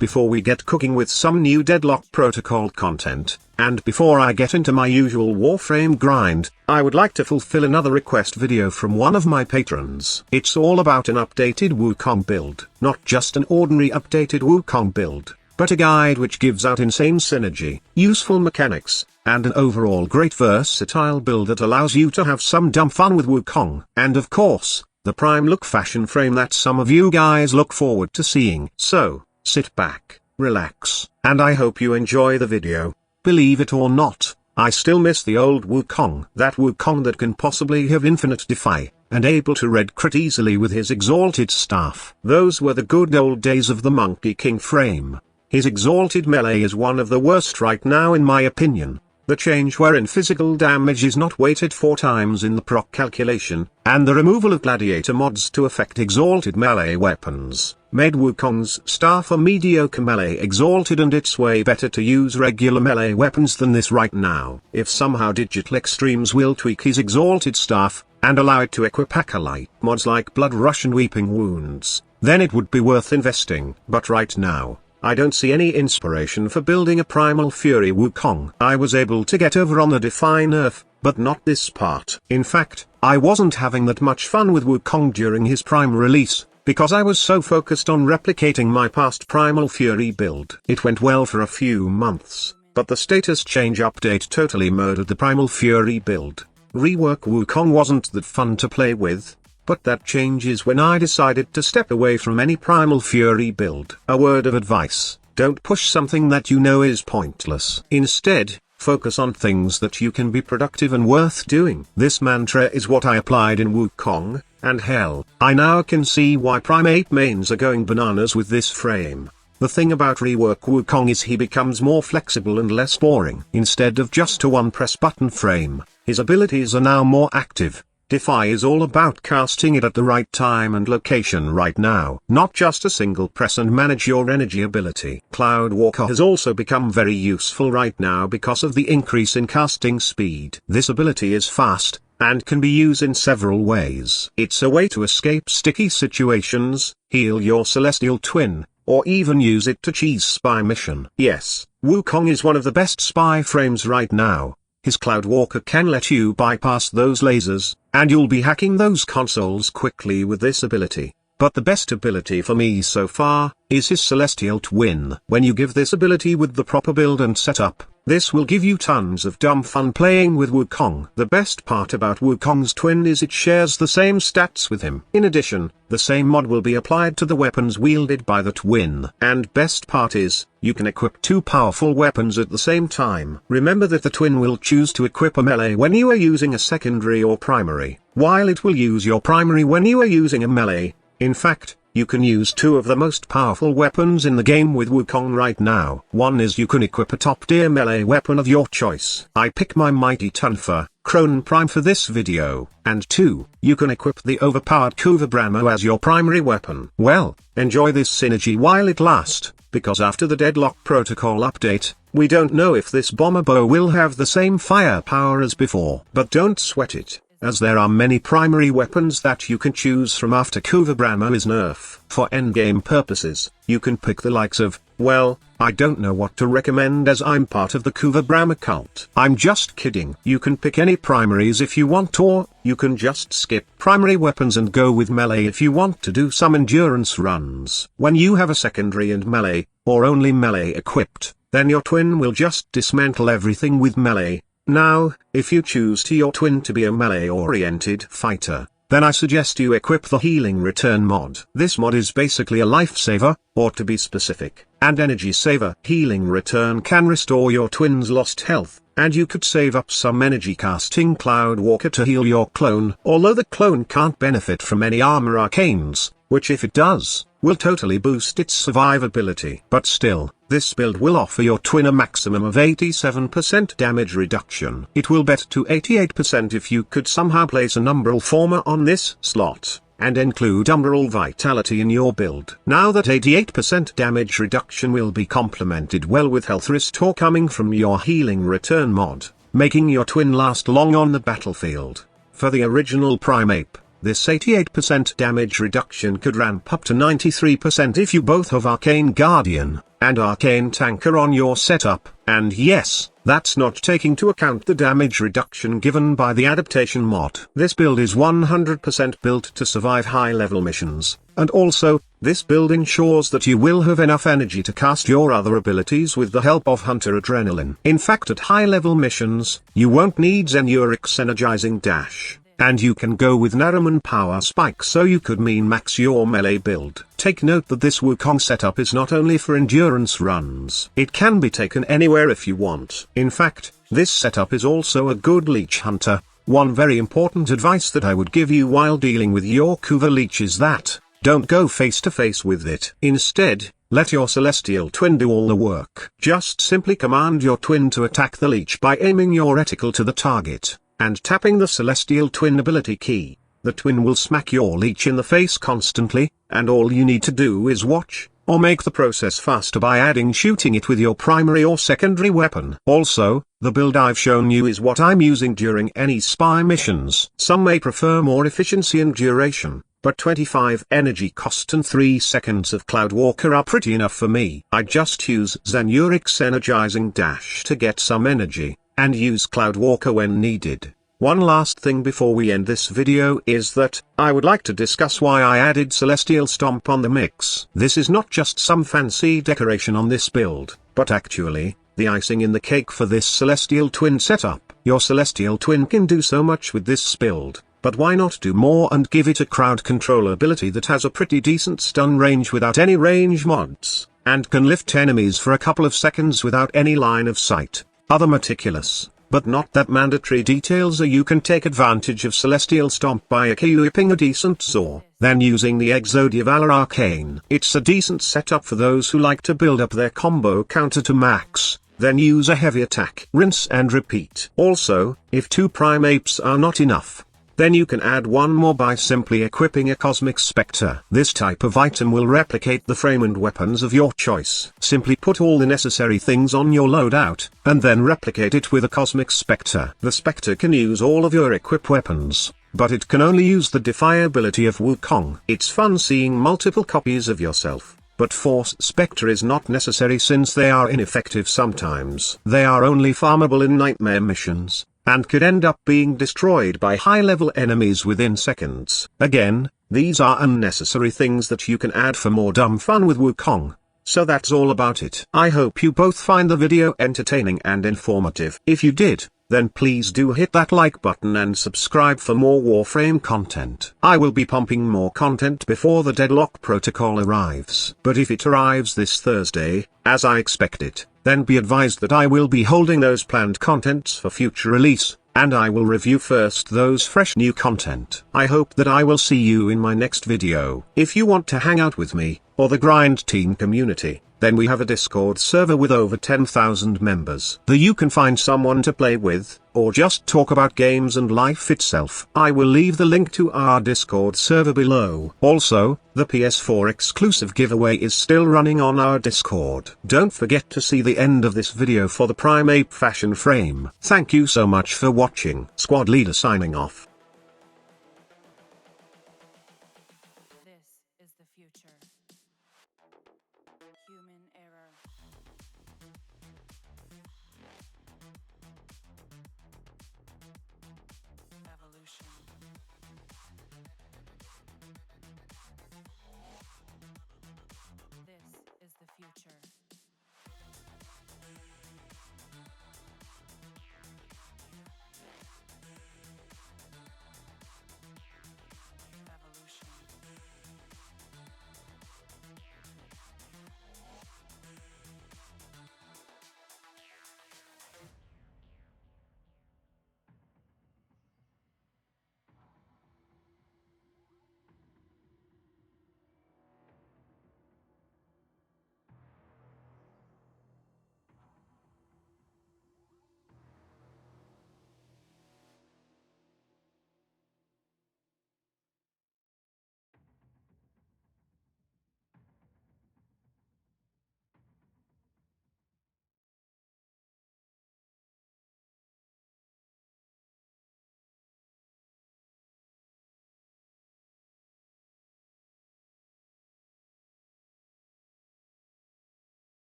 before we get cooking with some new Deadlock Protocol content, and before I get into my usual Warframe grind, I would like to fulfill another request video from one of my patrons. It's all about an updated Wukong build. Not just an ordinary updated Wukong build, but a guide which gives out insane synergy, useful mechanics, and an overall great versatile build that allows you to have some dumb fun with Wukong. And of course, the prime look fashion frame that some of you guys look forward to seeing. So, sit back, relax, and I hope you enjoy the video. Believe it or not, I still miss the old Wukong. That Wukong that can possibly have infinite defy, and able to red crit easily with his Exalted Staff. Those were the good old days of the Monkey King frame. His Exalted melee is one of the worst right now in my opinion. The change wherein physical damage is not weighted 4 times in the proc calculation, and the removal of gladiator mods to affect exalted melee weapons, made Wukong's staff a mediocre melee exalted, and it's way better to use regular melee weapons than this right now. If somehow Digital Extremes will tweak his exalted staff, and allow it to equip acolyte mods like Blood Rush and Weeping Wounds, then it would be worth investing. But right now, I don't see any inspiration for building a Primal Fury Wukong. I was able to get over on the Defy nerf, but not this part. In fact, I wasn't having that much fun with Wukong during his Prime release, because I was so focused on replicating my past Primal Fury build. It went well for a few months, but the status change update totally murdered the Primal Fury build. Rework Wukong wasn't that fun to play with. But that changes when I decided to step away from any Primal Fury build. A word of advice: don't push something that you know is pointless. Instead, focus on things that you can be productive and worth doing. This mantra is what I applied in Wukong, and hell, I now can see why Primate mains are going bananas with this frame. The thing about Rework Wukong is he becomes more flexible and less boring. Instead of just a one-press button frame, his abilities are now more active. Defy is all about casting it at the right time and location right now, not just a single press and manage your energy ability. Cloud Walker has also become very useful right now because of the increase in casting speed. This ability is fast, and can be used in several ways. It's a way to escape sticky situations, heal your celestial twin, or even use it to cheese spy mission. Yes, Wukong is one of the best spy frames right now. His Cloud Walker can let you bypass those lasers, and you'll be hacking those consoles quickly with this ability. But the best ability for me so far is his Celestial Twin. When you give this ability with the proper build and setup, this will give you tons of dumb fun playing with Wukong. The best part about Wukong's twin is it shares the same stats with him. In addition, the same mod will be applied to the weapons wielded by the twin. And best part is, you can equip 2 powerful weapons at the same time. Remember that the twin will choose to equip a melee when you are using a secondary or primary, while it will use your primary when you are using a melee. In fact, you can use 2 of the most powerful weapons in the game with Wukong right now. One is you can equip a top-tier melee weapon of your choice. I pick my mighty Tunfer, Cronen Prime for this video. And 2, you can equip the overpowered Kuva as your primary weapon. Well, enjoy this synergy while it lasts, because after the Deadlock Protocol update, we don't know if this bomber bow will have the same firepower as before. But don't sweat it, as there are many primary weapons that you can choose from after Kuva is nerf. For endgame purposes, you can pick the likes of, well, I don't know what to recommend as I'm part of the Kuva cult. I'm just kidding. You can pick any primaries if you want, or you can just skip primary weapons and go with melee if you want to do some endurance runs. When you have a secondary and melee, or only melee equipped, then your twin will just dismantle everything with melee. Now, if you choose your twin to be a melee-oriented fighter, then I suggest you equip the Healing Return mod. This mod is basically a lifesaver, or to be specific, and energy saver. Healing Return can restore your twin's lost health, and you could save up some energy casting Cloud Walker to heal your clone, although the clone can't benefit from any armor arcanes, which if it does, will totally boost its survivability. But still, this build will offer your twin a maximum of 87% damage reduction. It will bet to 88% if you could somehow place an Umbral Former on this slot, and include Umbral Vitality in your build. Now that 88% damage reduction will be complemented well with health restore coming from your Healing Return mod, making your twin last long on the battlefield. For the original Primate, this 88% damage reduction could ramp up to 93% if you both have Arcane Guardian, and arcane tanker on your setup, and yes, that's not taking into account the damage reduction given by the adaptation mod. This build is 100% built to survive high-level missions, and also, this build ensures that you will have enough energy to cast your other abilities with the help of Hunter Adrenaline. In fact, at high-level missions, you won't need Zenuric's energizing dash, and you can go with Naruman Power Spike, so you could min-max your melee build. Take note that this Wukong setup is not only for endurance runs. It can be taken anywhere if you want. In fact, this setup is also a good leech hunter. One very important advice that I would give you while dealing with your Kuva leech is that, don't go face to face with it. Instead, let your celestial twin do all the work. Just simply command your twin to attack the leech by aiming your reticle to the target, and tapping the celestial twin ability key. The twin will smack your leech in the face constantly, and all you need to do is watch, or make the process faster by adding shooting it with your primary or secondary weapon. Also, the build I've shown you is what I'm using during any spy missions. Some may prefer more efficiency and duration, but 25 energy cost and 3 seconds of Cloudwalker are pretty enough for me. I just use Zenuric's energizing dash to get some energy, and use Cloudwalker when needed. One last thing before we end this video is that, I would like to discuss why I added Celestial Stomp on the mix. This is not just some fancy decoration on this build, but actually, the icing in the cake for this Celestial Twin setup. Your Celestial Twin can do so much with this build, but why not do more and give it a crowd control ability that has a pretty decent stun range without any range mods, and can lift enemies for a couple of seconds without any line of sight. Other meticulous, but not that mandatory details are you can take advantage of Celestial Stomp by equipping a decent Zor, then using the Exodia Valor Arcane. It's a decent setup for those who like to build up their combo counter to max, then use a heavy attack. Rinse and repeat. Also, if 2 primates are not enough, then you can add one more by simply equipping a Cosmic Spectre. This type of item will replicate the frame and weapons of your choice. Simply put all the necessary things on your loadout, and then replicate it with a Cosmic Spectre. The Spectre can use all of your equip weapons, but it can only use the Defy ability of Wukong. It's fun seeing multiple copies of yourself, but Force Spectre is not necessary since they are ineffective sometimes. They are only farmable in nightmare missions, and could end up being destroyed by high-level enemies within seconds. Again, these are unnecessary things that you can add for more dumb fun with Wukong. So that's all about it. I hope you both find the video entertaining and informative. If you did, then please do hit that like button and subscribe for more Warframe content. I will be pumping more content before the Deadlock Protocol arrives. But if it arrives this Thursday, as I expect it, then be advised that I will be holding those planned contents for future release, and I will review first those fresh new content. I hope that I will see you in my next video. If you want to hang out with me, or the Grind Team community, then we have a Discord server with over 10,000 members. There you can find someone to play with, or just talk about games and life itself. I will leave the link to our Discord server below. Also, the PS4 exclusive giveaway is still running on our Discord. Don't forget to see the end of this video for the Primate Fashion Frame. Thank you so much for watching. Squad Leader signing off.